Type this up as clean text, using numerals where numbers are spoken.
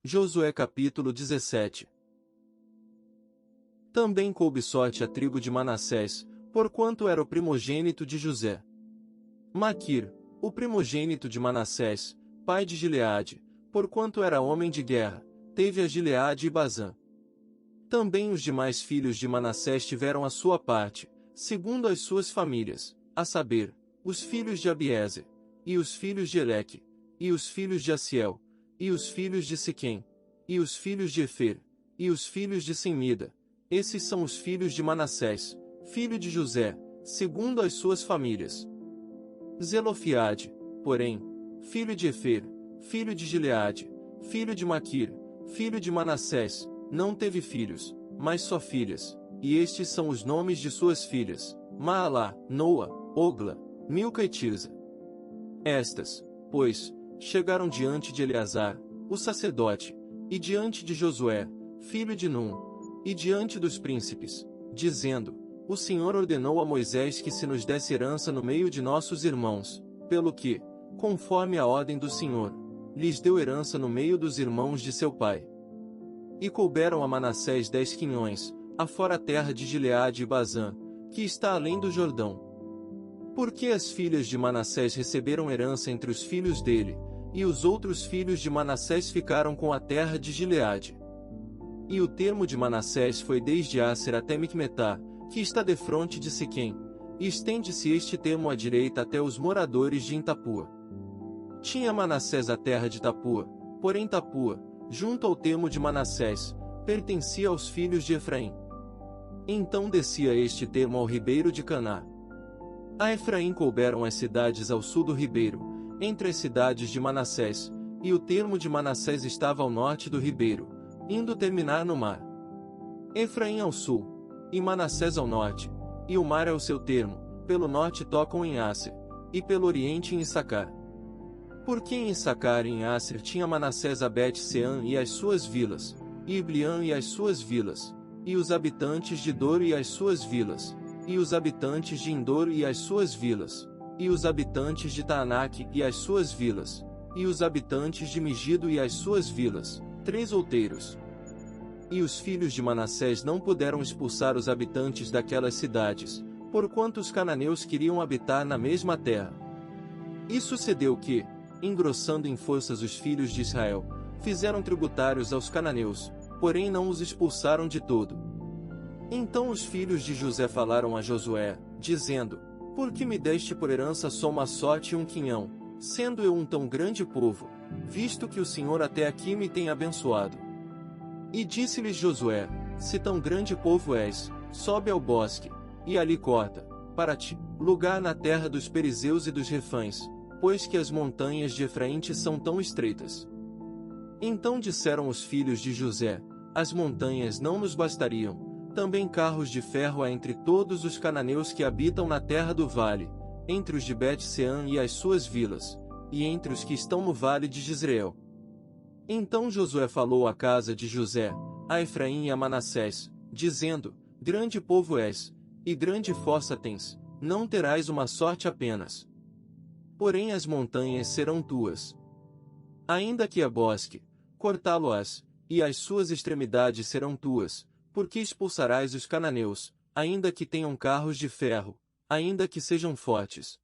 Josué capítulo 17. Também coube sorte à tribo de Manassés, porquanto era o primogênito de José. Maquir, o primogênito de Manassés, pai de Gileade, porquanto era homem de guerra, teve a Gileade e Bazã. Também os demais filhos de Manassés tiveram a sua parte, segundo as suas famílias, a saber, os filhos de Abiezer, e os filhos de Eleque, e os filhos de Assiel, e os filhos de Siquém, e os filhos de Efer, e os filhos de Semida. Esses são os filhos de Manassés, filho de José, segundo as suas famílias. Zelofiade, porém, filho de Efer, filho de Gileade, filho de Maquir, filho de Manassés, não teve filhos, mas só filhas, e estes são os nomes de suas filhas: Maalá, Noa, Ogla, Milca e Tirza. Estas, pois, chegaram diante de Eleazar, o sacerdote, e diante de Josué, filho de Num, e diante dos príncipes, dizendo: O Senhor ordenou a Moisés que se nos desse herança no meio de nossos irmãos, pelo que, conforme a ordem do Senhor, lhes deu herança no meio dos irmãos de seu pai. E couberam a Manassés 10 quinhões, afora a terra de Gileade e Bazã, que está além do Jordão. Porque as filhas de Manassés receberam herança entre os filhos dele, e os outros filhos de Manassés ficaram com a terra de Gileade. E o termo de Manassés foi desde Aser até Micmetá, que está defronte de Siquém, e estende-se este termo à direita até os moradores de Tapua. Tinha Manassés a terra de Tapua, porém Tapua, junto ao termo de Manassés, pertencia aos filhos de Efraim. Então descia este termo ao ribeiro de Caná. A Efraim couberam as cidades ao sul do ribeiro, entre as cidades de Manassés, e o termo de Manassés estava ao norte do ribeiro, indo terminar no mar. Efraim ao sul, e Manassés ao norte, e o mar é o seu termo, pelo norte tocam em Aser, e pelo oriente em Issacar. Porque em Issacar e em Aser tinha Manassés a Bet-Sean e as suas vilas, e Ibliã e as suas vilas, e os habitantes de Dor e as suas vilas, e os habitantes de Endor e as suas vilas, e os habitantes de Taanaque e as suas vilas, e os habitantes de Megido e as suas vilas, 3 outeiros. E os filhos de Manassés não puderam expulsar os habitantes daquelas cidades, porquanto os cananeus queriam habitar na mesma terra. E sucedeu que, engrossando em forças os filhos de Israel, fizeram tributários aos cananeus, porém não os expulsaram de todo. Então os filhos de José falaram a Josué, dizendo: Por que me deste por herança só uma sorte e um quinhão, sendo eu um tão grande povo, visto que o Senhor até aqui me tem abençoado? E disse-lhes Josué: Se tão grande povo és, sobe ao bosque, e ali corta, para ti, lugar na terra dos Perizeus e dos Refães, pois que as montanhas de Efraim te são tão estreitas. Então disseram os filhos de José: As montanhas não nos bastariam, também carros de ferro há entre todos os cananeus que habitam na terra do vale, entre os de Bet-Sean e as suas vilas, e entre os que estão no vale de Jezreel. Então Josué falou à casa de José, a Efraim e a Manassés, dizendo: Grande povo és, e grande força tens, não terás uma sorte apenas. Porém as montanhas serão tuas. Ainda que a bosque, cortá-lo-ás, e as suas extremidades serão tuas, porque expulsarás os cananeus, ainda que tenham carros de ferro, ainda que sejam fortes.